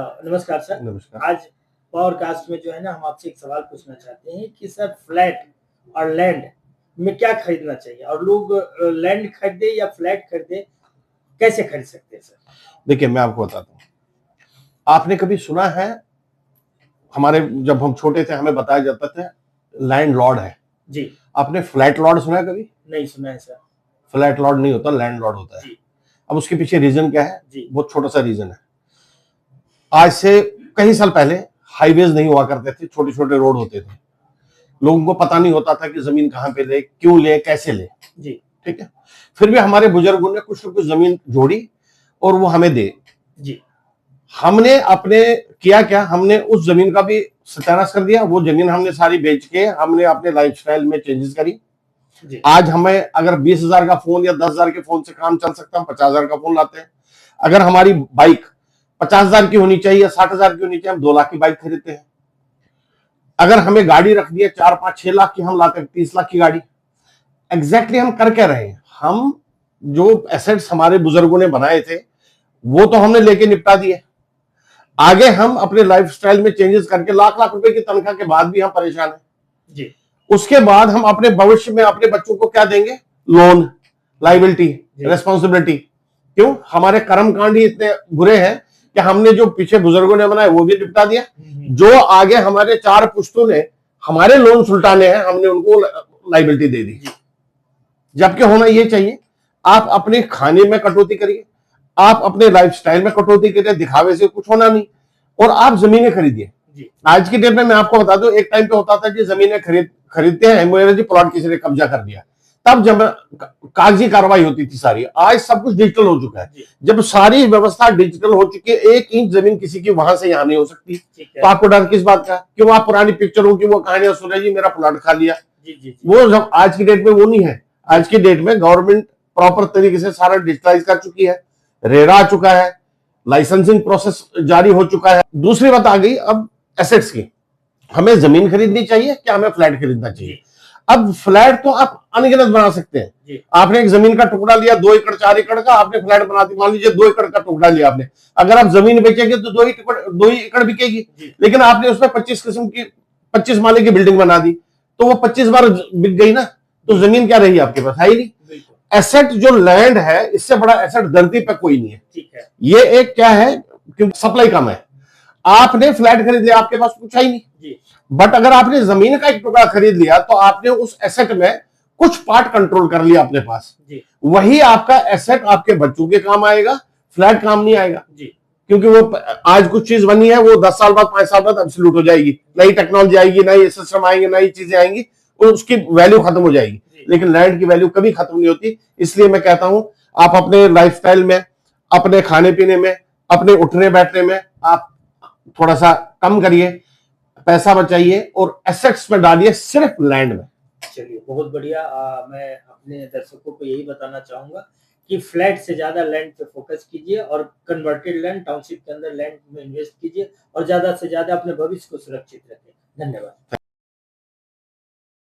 नमस्कार सर। नमस्कार। आज पॉडकास्ट में जो है ना हम आपसे एक सवाल पूछना चाहते हैं कि सर फ्लैट और लैंड में क्या खरीदना चाहिए और लोग लैंड खरीदे या फ्लैट खरीदे, कैसे खरीद सकते हैं सर? देखिए, मैं आपको बताता हूँ। आपने कभी सुना है, हमारे जब हम छोटे थे हमें बताया जाता था लैंड लॉर्ड है। जी। आपने फ्लैट लॉर्ड सुना है कभी? नहीं सुना है सर। फ्लैट लॉर्ड नहीं होता, लैंड लॉर्ड होता है। जी। अब उसके पीछे रीजन क्या है? जी। बहुत छोटा सा रीजन है। आज से कई साल पहले हाईवेज नहीं हुआ करते थे, छोटे छोटे रोड होते थे। लोगों को पता नहीं होता था कि जमीन कहाँ पे ले, क्यों ले, कैसे ले। जी। ठीक है। फिर भी हमारे बुजुर्गों ने कुछ न कुछ जमीन जोड़ी और वो हमें दे। जी। हमने अपने किया क्या, हमने उस जमीन का भी सत्यानाश कर दिया। वो जमीन हमने सारी बेच के हमने अपने लाइफस्टाइल में चेंजेस करी। जी। आज हमें अगर 20,000 का फोन या 10,000 के फोन से काम चल सकता है, हम 50,000 का फोन लाते हैं। अगर हमारी बाइक 50,000 की होनी चाहिए या 60,000 की होनी चाहिए, हम 2 लाख की बाइक खरीदते हैं। अगर हमें गाड़ी रखनी है 4, 5, 6 लाख की, हम लाते हैं 30 लाख की गाड़ी। एग्जैक्टली हम कर क्या रहे हैं? हम जो एसेट्स हमारे बुजुर्गों ने बनाए थे वो तो हमने लेके निपटा दिए। आगे हम अपने लाइफस्टाइल में चेंजेस करके लाख लाख रुपए की तनख्वाह के बाद भी हम परेशान हैं। जी। उसके बाद हम अपने भविष्य में अपने बच्चों को क्या देंगे? Loan, liability, responsibility. क्यों? हमारे कर्मकांड ही इतने बुरे हैं कि हमने जो पीछे बुजुर्गों ने बनाया वो भी निपटा दिया। जो आगे हमारे 4 पुश्तों ने हमारे लोन सुल्टाने हैं, हमने उनको लाइबिलिटी दे दी। जबकि होना ये चाहिए, आप अपने खाने में कटौती करिए, आप अपने लाइफस्टाइल में कटौती करिए, दिखावे से कुछ होना नहीं। और आप जमीनें खरीदिए। आज की डेट में मैं आपको बता दूं, एक टाइम पे होता था कि जमीनें खरीदते हैं, मेरा जी प्लॉट किसी ने कब्जा कर दिया, तब जब कागजी कार्रवाई होती थी सारी। आज सब कुछ डिजिटल हो चुका है। जब सारी व्यवस्था डिजिटल हो चुकी है, 1 इंच जमीन किसी की वहां से यहां नहीं हो सकती। तो आपको डर किस बात का? क्यों? आप पुरानी पिक्चरों की वो कहानियां सुन रहे जी, मेरा प्लॉट खा लिया। वो जब आज की डेट में वो नहीं है। आज की डेट में गवर्नमेंट प्रॉपर तरीके से सारा डिजिटलाइज कर चुकी है, रेरा आ चुका है, लाइसेंसिंग प्रोसेस जारी हो चुका है। दूसरी बात आ गई अब एसेट्स की। हमें जमीन खरीदनी चाहिए क्या हमें फ्लैट खरीदना चाहिए? अब फ्लैट तो आप अनगिनत बना सकते हैं। आपने एक जमीन का टुकड़ा लिया 2 एकड़ 4 एकड़ का, आपने फ्लैट बना दी। मान लीजिए 2 एकड़ का टुकड़ा लिया आपने, अगर आप जमीन बेचेंगे तो 2 ही एकड़ बिकेगी। लेकिन आपने उसमें 25 माले की बिल्डिंग बना दी, तो वो 25 बार बिक गई ना। तो जमीन क्या रही आपके पास? है ही नहीं। एसेट जो लैंड है, इससे बड़ा एसेट धरती पे कोई नहीं है। ठीक है। ये एक क्या है, क्योंकि सप्लाई कम है। आपने फ्लैट खरीद लिया, आपके पास कुछ है ही नहीं। बट अगर आपने जमीन का एक टुकड़ा खरीद लिया तो आपने उस एसेट में कुछ पार्ट कंट्रोल कर लिया अपने पास। वही आपका एसेट आपके बच्चों के काम आएगा, फ्लैट काम नहीं आएगा। क्योंकि वो आज कुछ चीज बनी है, वो 10 साल बाद 5 साल बाद एब्सोल्यूट हो जाएगी। नई टेक्नोलॉजी आएगी, नई सिस्टम आएंगे, नई चीजें आएंगी, उसकी वैल्यू खत्म हो जाएगी। लेकिन लैंड की वैल्यू कभी खत्म नहीं होती। इसलिए मैं कहता हूं, आप अपने लाइफस्टाइल में, अपने खाने पीने में, अपने उठने बैठने में आप थोड़ा सा कम करिए, पैसा बचाइए और एसेट्स में डालिए, सिर्फ लैंड में। चलिए, बहुत बढ़िया। मैं अपने दर्शकों को यही बताना चाहूंगा कि फ्लैट से ज्यादा लैंड पे फोकस कीजिए और कन्वर्टेड लैंड, टाउनशिप के अंदर लैंड में इन्वेस्ट कीजिए और ज्यादा से ज्यादा अपने भविष्य को सुरक्षित रखें। धन्यवाद।